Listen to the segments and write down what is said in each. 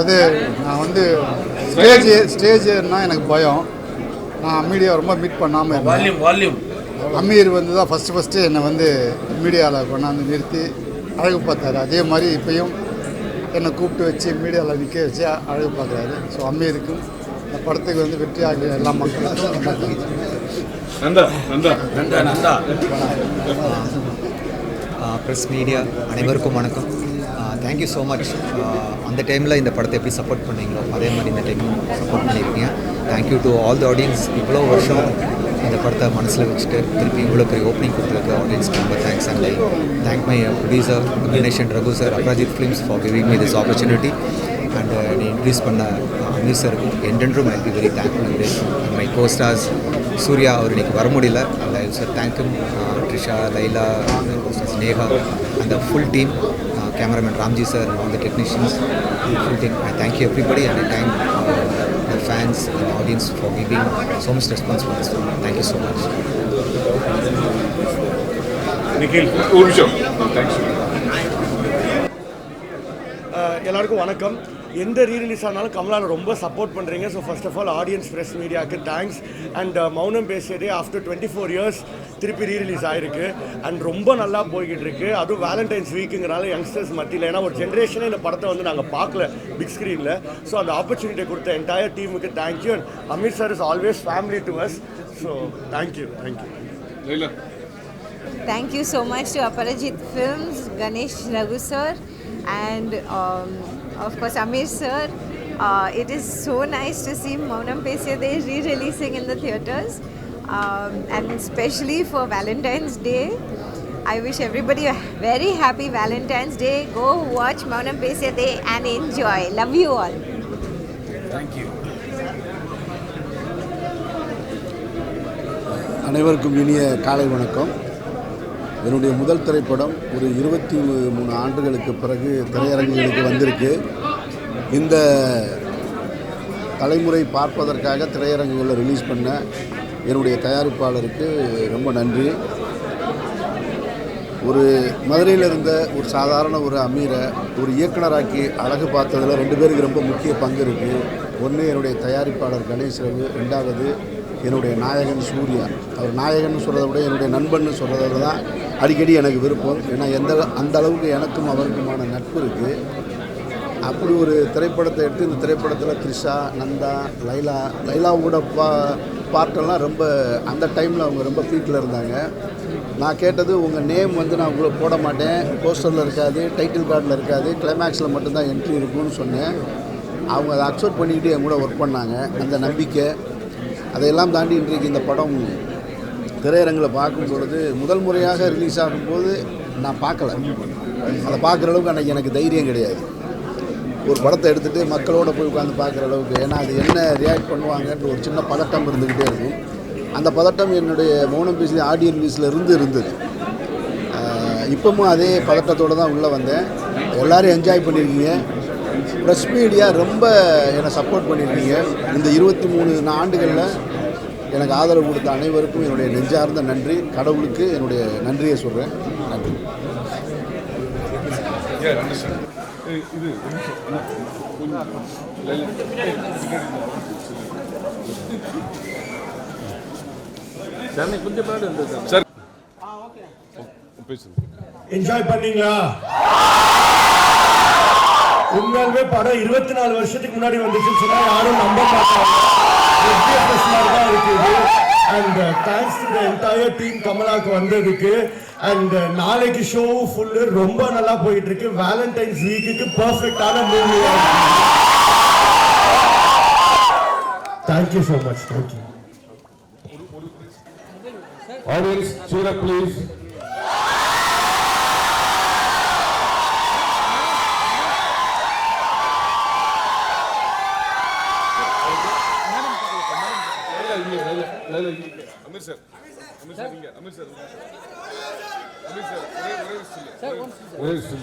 அதாவது நான் வந்து ஸ்டேஜ்னா எனக்கு பயம். நான் மீடியா ரொம்ப மீட் பண்ணாமல் இருந்தேன். அமீர் வந்து தான் ஃபஸ்ட்டு என்னை வந்து மீடியாவில் கொண்டாந்து நிறுத்தி அழகு பார்த்தாரு. அதே மாதிரி இப்போயும் என்னை கூப்பிட்டு வச்சு மீடியாவில் நிற்க வச்சு அழகு பார்க்குறாரு. ஸோ அமீருக்கும் இந்த படத்துக்கு வந்து வெற்றி ஆகிய எல்லா மக்களுக்கும் ப்ரெஸ் மீடியா அனைவருக்கும் வணக்கம். Thank you so much. அந்த டைமில் இந்த படத்தை எப்படி சப்போர்ட் பண்ணீங்களோ அதே மாதிரி இந்த டைமும் சப்போர்ட் பண்ணியிருக்கீங்க. Thank you to all the audience. இவ்வளோ வருஷம் இந்த படத்தை மனசில் வச்சுட்டு திருப்பி இவ்வளோ பெரிய ஓப்பனிங் கொடுத்துருக்க ஆடியன்ஸ்க்கு ரொம்ப thanks. And I thank my producer Ganesh and Raghu sir, Aparajith films for giving me this opportunity. And நீ இன்ட்ரடியூஸ் பண்ண அமீர் சாருக்கு என்றென்றும் I be very thankful. My co stars Suriya அவர் இன்றைக்கி வர முடியல. And I sir thank you Trisha, Laila, Neha and the full team, cameraman Ramji sir and all the technicians, full team. I thank you everybody and I thank the fans and the audience for giving so much response for this film. Thank you so much. Nikhil, thanks. எல்லாருக்கும் வணக்கம். எந்த rerelease ஆனாலும் கமலால் ரொம்ப support பண்ணுறீங்க. So first of all audience press மீடியாவுக்கு thanks. And மௌனம் பேசியதே after 24 years திருப்பி ரீரிலீஸ் ஆகிருக்கு அண்ட் ரொம்ப நல்லா போய்கிட்டு இருக்கு. அதுவும் வேலண்டைன்ஸ் வீக்குங்கிறனால யங்ஸ்டர்ஸ் மத்தியில், ஏன்னா ஒரு ஜென்ரேஷனே இந்த படத்தை வந்து நாங்கள் பார்க்கல பிக் ஸ்க்ரீனில். ஸோ அந்த ஆப்பர்ச்சுனிட்டியை கொடுத்த என்டையர் டீமுக்கு thank you. And Aamir sir is always family to us. So thank you. Thank you so much to Aparajit Films, Ganesh, Raghu sir, and of course Amir sir. It is so nice to see Maunam Pesiyade re-releasing in the theatres, and especially for Valentine's Day. I wish everybody a very happy Valentine's Day. Go watch Maunam Pesiyade and enjoy. Love you all. Thank you. அனைவருக்கும் இனிய காலை வணக்கம். என்னுடைய முதல் திரைப்படம் ஒரு 23 ஆண்டுகளுக்கு பிறகு திரையரங்குகளுக்கு வந்திருக்கு. இந்த தலைமுறை பார்ப்பதற்காக திரையரங்குகளில் ரிலீஸ் பண்ண என்னுடைய தயாரிப்பாளருக்கு ரொம்ப நன்றி. ஒரு மதுரையில் இருந்த ஒரு சாதாரண ஒரு அமீரை ஒரு இயக்குனராக்கி அழகு பார்த்ததில் 2 பேருக்கு ரொம்ப முக்கிய பங்கு இருக்குது. ஒன்று என்னுடைய தயாரிப்பாளர் கணேஷ் ரகு, 2வது என்னுடைய நாயகன் சூர்யா. அவர் நாயகன் சொல்கிறத விட என்னுடைய நண்பன் சொல்கிறத தான் அடிக்கடி எனக்கு விருப்பம். ஏன்னா அந்த அளவுக்கு எனக்கும் அவருக்குமான நட்பு இருக்குது. அப்படி ஒரு திரைப்படத்தை எடுத்து இந்த திரைப்படத்தில் த்ரிஷா, நந்தா, லைலாவோட பாட்டெல்லாம் ரொம்ப அந்த டைமில் அவங்க ரொம்ப பீக்கில் இருந்தாங்க. நான் கேட்டது உங்கள் நேம் வந்து நான் உங்களை போட மாட்டேன், போஸ்டரில் இருக்காது, டைட்டில் கார்டில் இருக்காது, கிளைமேக்ஸில் மட்டும்தான் என்ட்ரி இருக்கும்னு சொன்னேன். அவங்க அதை அக்செப்ட் பண்ணிக்கிட்டு என் கூட ஒர்க் பண்ணாங்க. அந்த நம்பிக்கை அதையெல்லாம் தாண்டி இன்றைக்கு இந்த படம் திரையரங்கில் பார்க்கும் பொழுது முதல் முறையாக ரிலீஸ் ஆகும்போது நான் பார்க்கல. அதை பார்க்குற அளவுக்கு அன்றைக்கி எனக்கு தைரியம் கிடையாது. ஒரு படத்தை எடுத்துகிட்டு மக்களோடு போய் உட்காந்து பார்க்குற அளவுக்கு. ஏன்னா அது என்ன ரியாக்ட் பண்ணுவாங்கன்ற ஒரு சின்ன பதட்டம் இருந்துக்கிட்டே இருக்கும். அந்த பதட்டம் என்னுடைய மௌனம் பேசி ஆடியோ ரிலீஸில் இருந்தது. இப்போவும் அதே பதட்டத்தோடு தான் உள்ளே வந்தேன். எல்லோரும் என்ஜாய் பண்ணியிருக்கீங்க. ப்ரெஸ் மீடியா ரொம்ப என்னை சப்போர்ட் பண்ணியிருக்கீங்க. இந்த 23 ஆண்டுகளில் எனக்கு ஆதரவு கொடுத்த அனைவருக்கும் என்னுடைய நெஞ்சார்ந்த நன்றி. கடவுளுக்கு என்னுடைய நன்றியை சொல்கிறேன். நன்றி. என்ஜாய் பண்ணீங்களா? உண்மையாலுமே படம் 24 வருஷத்துக்கு முன்னாடி வந்துச்சுன்னு சொன்னா யாரும் நம்ப மாட்டாங்க. தான் இருக்குது. And thanks to the entire team கமலாக்கு வந்ததுக்கு. அண்ட் நாளைக்கு ஷோ ஃபுல்லு ரொம்ப நல்லா போயிட்டு இருக்கு. வேலண்டைன்ஸ் வீக்குக்கு பர்ஃபெக்டான movie. Thank you so much. Thank you. Audience, cheer up please. Amir sir, where is he?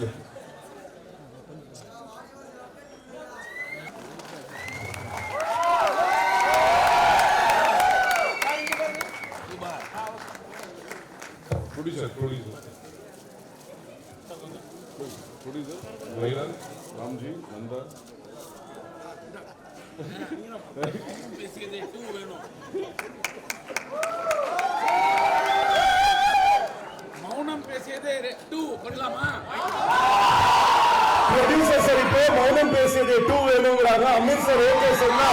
Producer, Laila, Ramji, Nanda. மௌனம் பேசியதே 2 பண்ணலாமா? ப்ரொடியூசர் சார் இப்போ மௌனம் பேசியதே 2 வேணுங்கிறாங்க. அமீர் சார் ஓகே சொன்னா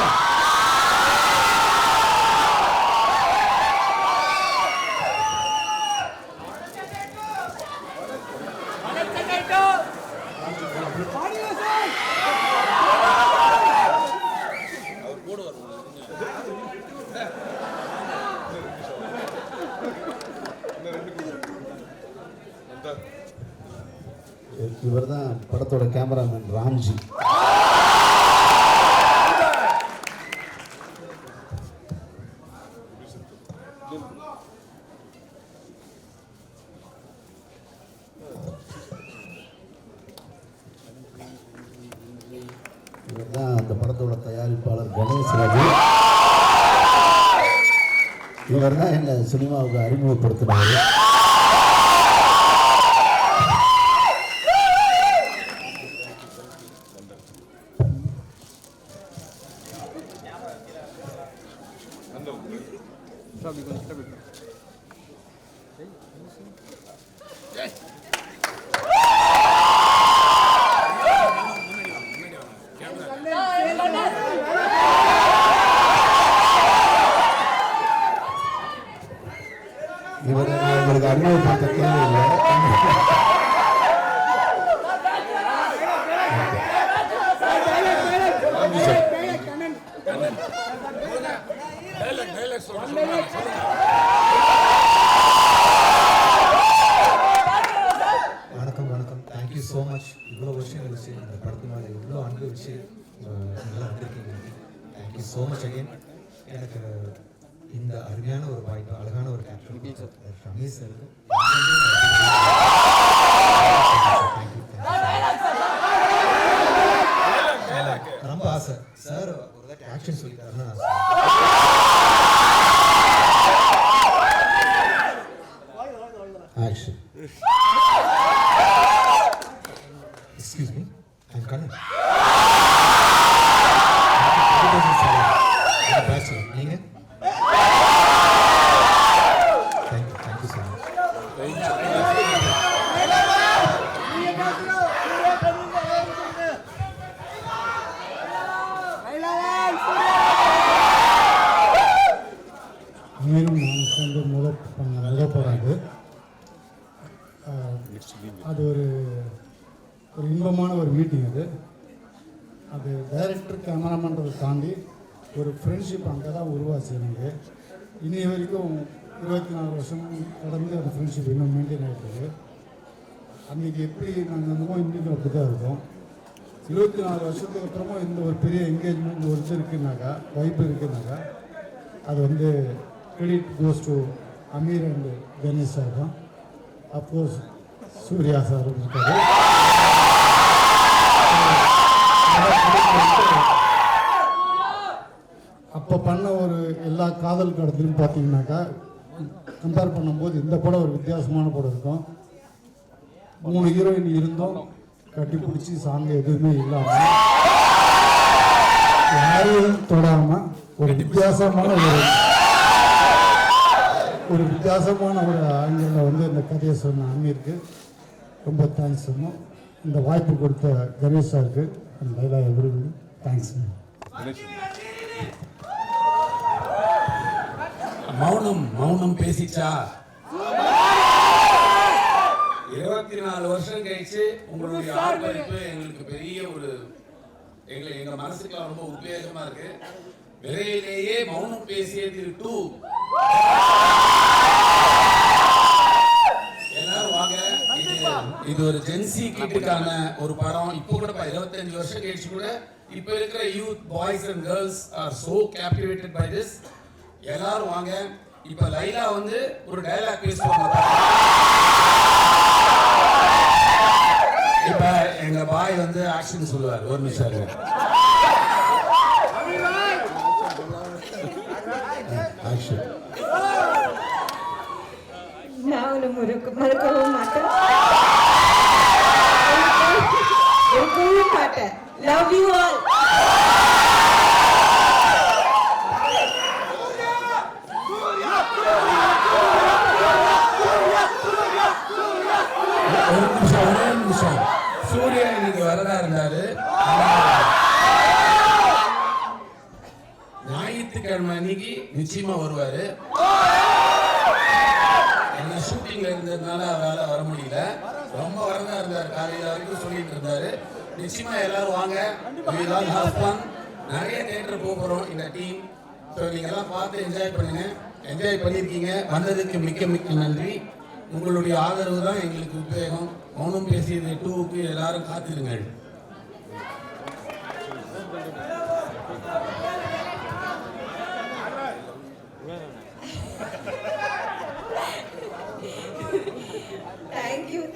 இவர் தான் படத்தோட கேமராமேன் ராம்ஜி. இவர் தான் அந்த படத்தோட தயாரிப்பாளர் கணேஷ் ரவி. இவர் தான் என்னை சினிமாவுக்கு அறிமுகப்படுத்தினார். இவர் நான் உங்களுக்கு அறிமுகப்படுத்த தேவையில்லை. வணக்கம் வணக்கம். Thank you so much. இவ்வளோ வருஷம் கழிச்சு இந்த படத்து மேலே இவ்வளோ அன்பு வச்சு நல்லா வந்திருக்கீங்க. Thank you so much again. எனக்கு இந்த அருமையான ஒரு வாய்ப்பு, அழகான ஒரு கேப்டன் ரமேஷ் சார் ரொம்ப ஆசை. சார் ஒரு தாட்டி ஆக்ஷன் சொல்லிட்டாருன்னா action. Excuse me, I am Kannan. நீங்கள் தேங்க்யூ ஸோ மச். நீரும் நான் சேர்ந்து முத போகிறாங்க. அது ஒரு இன்பமான ஒரு மீட்டிங். அது டைரக்டர் கேமராமேன்றதை தாண்டி ஒரு ஃப்ரெண்ட்ஷிப் அங்கே தான் உருவாச்சு. எனக்கு இன்னி வரைக்கும் 24 வருஷம் கடந்து அந்த ஃப்ரெண்ட்ஷிப் இன்னும் மெயின்டைன் ஆகிட்டு. அன்றைக்கி எப்படி நாங்கள் இருந்தோமோ இன்றைக்கும் அப்படி தான் இருக்கோம். 24 வருஷத்துக்கு அப்புறமா இந்த ஒரு பெரிய என்கேஜ்மெண்ட் ஒரு இது இருக்குனாக்கா, வாய்ப்பு இருக்குனாக்கா, அது வந்து credit goes to Aamir and Ganesh sir தான். அப்கோர்ஸ் சூர்யா சார் இருக்காரு. அப்போ பண்ண ஒரு எல்லா காதல் கடத்திலும் பார்த்தீங்கன்னாக்கா கம்பேர் பண்ணும்போது இந்த படம் ஒரு வித்தியாசமான படம் இருக்கும். 3 ஹீரோயின் இருந்தோம், கட்டி பிடிச்சி சாங் எதுவுமே இல்லாமல் யாரையும் தொடாமல் ஒரு வித்தியாசமான ஒரு ஆங்கிளில் வந்து இந்த கதையை சொன்ன அமீருக்கு ரொம்ப தேங்க்ஸ் சொன்னோம். இந்த வாய்ப்பு கொடுத்த கணேஷ் சாருக்கு அந்த லைலா எவ்ரிபடி தேங்க்ஸ். மௌனம் பேசிச்சா? 24 வருஷம் கழிச்சு உங்களுடைய ஆர்ப்பரிப்பு எங்களுக்கு பெரிய ஒரு எங்க மனசுக்கு ரொம்ப உத்வேகமா இருக்கு. விரைவிலேயே மௌனம் பேசியது 2 எல்லாரும் வாங்க. இது ஒரு ஜென்சி கிட்டுக்கான ஒரு படம். இப்போ கூட 25 வருஷம் கழிச்சு கூட இப்போ இருக்கிற youth boys and girls are so captivated by this. எல்லாரும் வாங்க. இப்ப லைலா வந்து ஒரு டயலாக் பேசுவாங்க. இப்ப எங்க பாய் வந்து ஆக்ஷன் சொல்லுவார். ஒரு நிமிஷம் ஆக்ஷன். நான் உன்னை மறக்கவும் மாட்டேன், இருக்கவும் மாட்டேன். Love you all. வரதா இருந்தாரு. ஞாயிற்றுக்கிழமை அன்னைக்கு நிச்சயமா வருவாரு. என்ன ஷூட்டிங்ல இருந்ததுனால அவரால் வர முடியல. ரொம்ப வரதா இருந்தார். காலையில வரைக்கும் சொல்லிட்டு இருந்தாரு. நிச்சயமா எல்லாரும் வாங்க. நிறைய தியேட்டர் போகிறோம் இந்த டீம். ஸோ நீங்க எல்லாம் பார்த்து என்ஜாய் பண்ணுங்க. என்ஜாய் பண்ணியிருக்கீங்க. வந்ததுக்கு மிக்க மிக்க நன்றி. உங்களுடைய ஆதரவு தான் எங்களுக்கு உத்வேகம். மௌனம் பேசியது 2க்கு எல்லாரும் காத்திருங்கள்.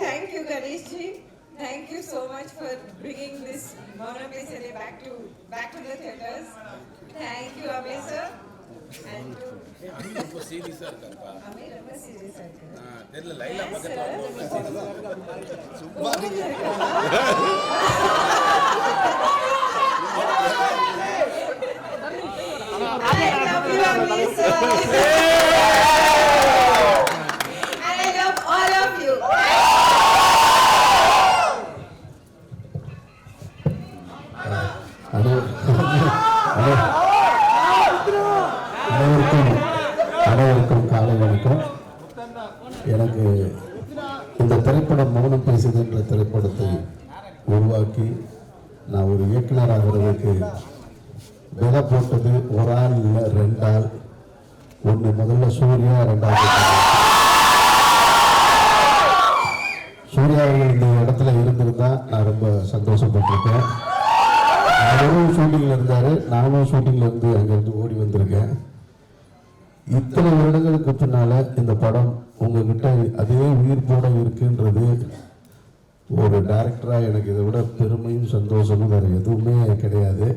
Thank you, Ganesh ji. Thank you so much for bringing this Maunam Pesiyade back to the theaters. Thank you, Amir sir. And to ரொம்ப சீரியஸா இருக்காருப்பா. Amir ரொம்ப serious ஆ இருக்காரு. தெரியல லைலா பக்கத்துல சும்மா I love you, Amir sir. And I love all of you. அனைவருக்கும் காலை வணக்கம். எனக்கு இந்த திரைப்படம் மௌனம் பேசுது என்ற திரைப்படத்தை உருவாக்கி நான் ஒரு இயக்குனராகிறதுக்கு விலை போட்டது ஒரு ஆள் இல்லை, 2 ஆள். ஒன்று முதல்ல சூர்யா, 2வது சூர்யா இந்த இடத்துல இருந்திருந்தா நான் ரொம்ப சந்தோஷப்பட்டிருக்கேன். அவரும் ஷூட்டிங்கில் இருந்தார், நானும் ஷூட்டிங்கில் இருந்து அங்கேருந்து ஓடி வந்திருக்கேன். இத்தனை வருடங்களுக்கு பின்னால் இந்த படம் உங்ககிட்ட அதே உயிர்ப்போட இருக்குன்றது ஒரு டைரக்டராக எனக்கு இதை விட பெருமையும் சந்தோஷமும் வேறு எதுவுமே கிடையாது.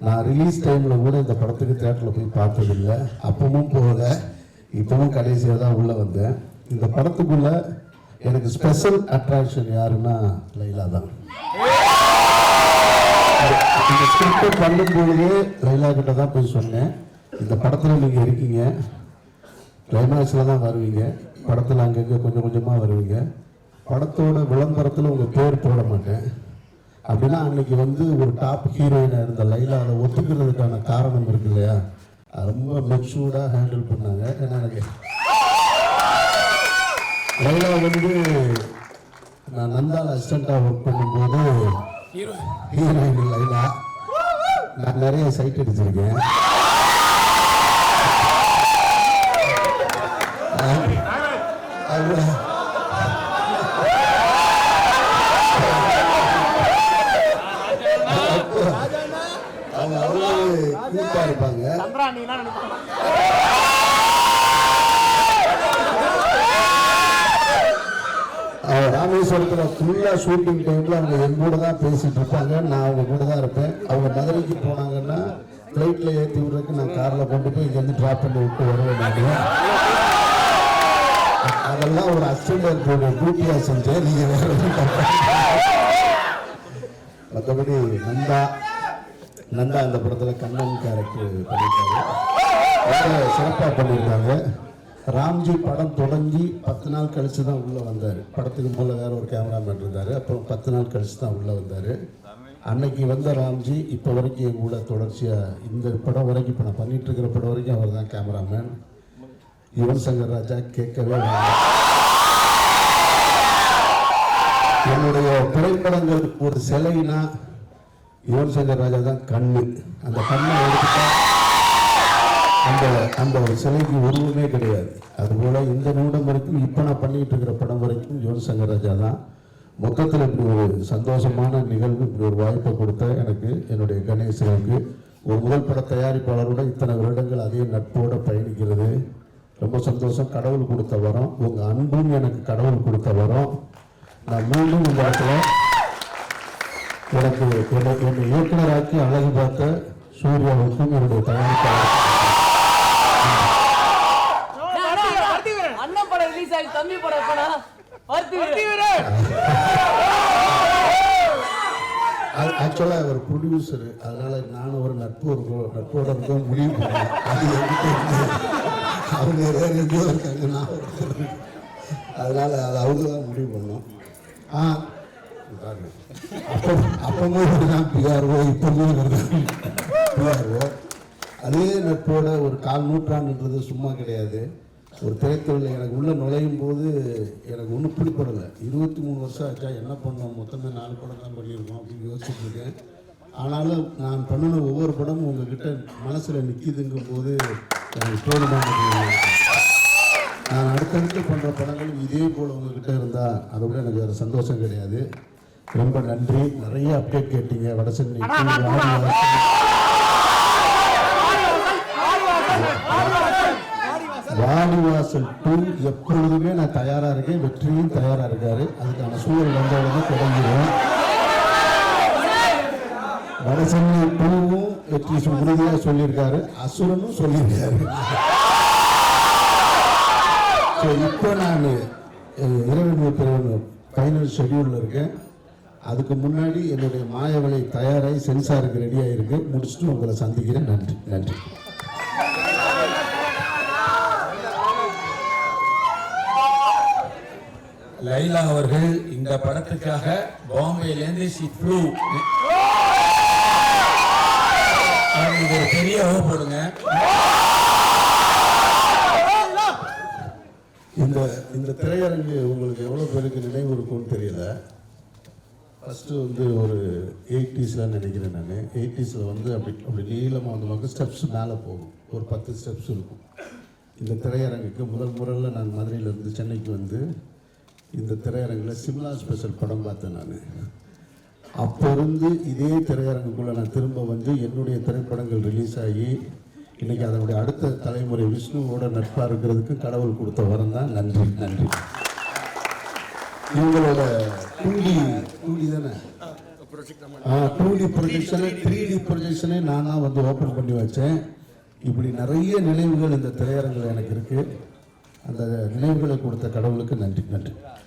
நான் ரிலீஸ் டைமில் கூட இந்த படத்துக்கு தேட்டரில் போய் பார்த்ததில்லை, அப்பவும் போகல, இப்பவும் கடைசியாக தான் உள்ளே வந்தேன். இந்த படத்துக்குள்ளே எனக்கு ஸ்பெஷல் அட்ராக்ஷன் யாருன்னா லைலா தான். இந்த ஸ்கிரிப்டை பண்ணும்பொழுது லைலா கிட்ட தான் போய் சொன்னேன், இந்த படத்தில் நீங்கள் இருக்கீங்க, கிளைமேக்ஸில் தான் வருவீங்க, படத்தில் அங்கங்கே கொஞ்சம் கொஞ்சமாக வருவீங்க, படத்தோட விளம்பரத்தில் உங்கள் பேர் போட மாட்டேன் அப்படின்னா அன்னைக்கு வந்து ஒரு டாப் ஹீரோயினாக இருந்த லைலா அதை ஒத்துக்கிறதுக்கான காரணம் இருக்கு இல்லையா, ரொம்ப மெச்சூர்டாக ஹேண்டில் பண்ணாங்க. ஏன்னா எனக்கு லைலா வந்து நான் நந்தால் அசிஸ்டண்ட்டாக ஒர்க் பண்ணும்போது ஹீரோயின் லைலா நான் நிறைய சைட் அடிச்சிருக்கேன். அவங்க அவ்வளவு கூட்டா இருப்பாங்க. ராமேஸ்வரத்தில் ஃபுல்லாக ஷூட்டிங் டைமில் அவங்க என் கூட தான் பேசிகிட்டு இருப்பாங்க, நான் அவங்க கூட தான் இருப்பேன். அவங்க மதுரைக்கு போனாங்கன்னா ஃப்ளைட்டில் ஏற்றி விட்றதுக்கு நான் காரில் கொண்டு போய் இங்கேருந்து ட்ராப் பண்ணி விட்டு வருவேன். நான் அதெல்லாம் ஒரு அசிஸ்டன்ட் டியூட்டியாக செஞ்சேன். நீங்கள் வேறு மற்றபடி நந்தா இந்த படத்தில் கண்ணன் கேரக்டர் பண்ணியிருக்காரு, ரொம்ப சிறப்பாக பண்ணியிருக்காங்க. ராம்ஜி படம் தொடங்கி 10 நாள் கழித்து தான் உள்ளே வந்தார். படத்துக்கு போல வேறு ஒரு கேமராமேன் இருந்தார், அப்புறம் 10 நாள் கழித்து தான் உள்ளே வந்தார். அன்னைக்கு வந்த ராம்ஜி இப்போ வரைக்கும் என் கூட தொடர்ச்சியாக இந்த படம் வரைக்கும், இப்போ நான் பண்ணிகிட்ருக்கிற படம் வரைக்கும் அவர் தான் கேமராமேன். யுவன் சங்கர் ராஜா கேட்கவே என்னுடைய திரைப்படங்கள் ஒரு சிலைனா யுவன் சங்கர் ராஜா தான் கண்ணு. அந்த கண்ணை எடுத்துட்டா அந்த ஒரு சிலைக்கு உருவமே கிடையாது. அதுபோல் இந்த நிமிடம் வரைக்கும் இப்போ நான் பண்ணிகிட்டு இருக்கிற படம் வரைக்கும் யுவன் சங்கர் ராஜா தான். மொத்தத்தில் இப்படி ஒரு சந்தோஷமான நிகழ்வு, இப்படி ஒரு வாய்ப்பை கொடுத்த எனக்கு என்னுடைய கணேசனுக்கு, ஒரு முதல் பட தயாரிப்பாளரோட இத்தனை வருடங்கள் அதே நட்போடு பயணிக்கிறது ரொம்ப சந்தோஷம். கடவுள் கொடுத்த வரம், உங்கள் அன்பும் எனக்கு கடவுள் கொடுத்த வரம். நான் மீண்டும் இந்த இடத்துல எனக்கு என்னை இயக்குனராக்கி அழகு பார்த்த சூர்யாவுக்கும் என்னுடைய தயாரிப்பாளர் ஆக்சுவலாக அவர் ப்ரொடியூசரு, அதனால நானும் ஒரு நட்போட இருக்க முடிவு பண்ணேன். அது அவங்க வேறு எங்கேயோ இருக்காங்க, நான் அதனால் அது அவங்க தான் முடிவு பண்ணோம். கொடுத்தாரு. அப்போது தான் பிஆர்ஓ, இப்போவும் பிஆர்ஓ. அதே நட்போட ஒரு 4 நூற்றாண்டுன்றது சும்மா கிடையாது. ஒரு திரைத்துறையில் எனக்கு உள்ளே நுழையும் போது எனக்கு ஒன்றும் பிடிப்படலை. 23 வருஷம் ஆச்சா, என்ன பண்ணோம், மொத்தமே 4 படம் தான் பண்ணியிருக்கோம் அப்படின்னு யோசிச்சுட்டு இருக்கேன். ஆனாலும் நான் பண்ணின ஒவ்வொரு படமும் உங்ககிட்ட மனசில் நிற்கிதுங்கும் போது எனக்கு தோணுமான நான் அடுத்தடுத்து பண்ணுற படங்கள் இதே போல் உங்ககிட்ட இருந்தால் அதை விட எனக்கு வேறு சந்தோஷம் கிடையாது. ரொம்ப நன்றி. நிறைய அப்டேட் கேட்டீங்க. வடசென்னை வாடிவாசல் 2 எப்பொழுதுமே நான் தயாராக இருக்கேன். வெற்றியும் தயாராக இருக்காரு. அதுக்கான சூழல் வந்தவுடனே தொடங்கிடுவோம். வடசென்னை 2வும் வெற்றி உறுதியாக சொல்லியிருக்காரு. அசுரனும் சொல்லியிருக்காரு. ஸோ இப்போ நான் இரவு ஃபைனல் ஷெடியூலில் இருக்கேன். அதுக்கு முன்னாடி என்னுடைய மாயவலை தயாராகி சென்சாருக்கு ரெடியாக இருக்கு. முடிச்சுட்டு உங்களை சந்திக்கிறேன். நன்றி நன்றி. லைலா அவர்கள் இந்த படத்துக்காக பாம்பேலேருந்து ஷிஃப்ளூ ஒரு பெரிய போடுங்க. இந்த திரையரங்கு உங்களுக்கு எவ்வளோ பேருக்கு நினைவு இருக்கும்னு தெரியல. ஃபஸ்ட்டு வந்து ஒரு 80s நினைக்கிறேன் நான். 80s அப்படி நீளமாக வந்து ஸ்டெப்ஸ் மேலே போகும். ஒரு 10 ஸ்டெப்ஸ் இருக்கும். இந்த திரையரங்குக்கு முதல்ல நான் மதுரையிலேருந்து சென்னைக்கு வந்து இந்த திரையரங்கில் சிம்லா ஸ்பெஷல் படம் பார்த்தேன் நான். அப்போ இருந்து இதே திரையரங்குக்குள்ளே நான் திரும்ப வந்து என்னுடைய திரைப்படங்கள் ரிலீஸ் ஆகி இன்றைக்கி அதனுடைய அடுத்த தலைமுறை விஷ்ணுவோட நட்பாக இருக்கிறதுக்கு கடவுள் கொடுத்த வரம் தான். நன்றி நன்றி. இவங்களோட 2D தானே 2D ப்ரொஜெக்ஷனு 3D ப்ரொஜெக்ஷனே நான் தான் வந்து ஓப்பன் பண்ணி வச்சேன். இப்படி நிறைய நினைவுகள் இந்த திரையரங்கில் எனக்கு இருக்குது. அந்த நினைவுகளை கொடுத்த கடவுளுக்கு நன்றி நன்றி.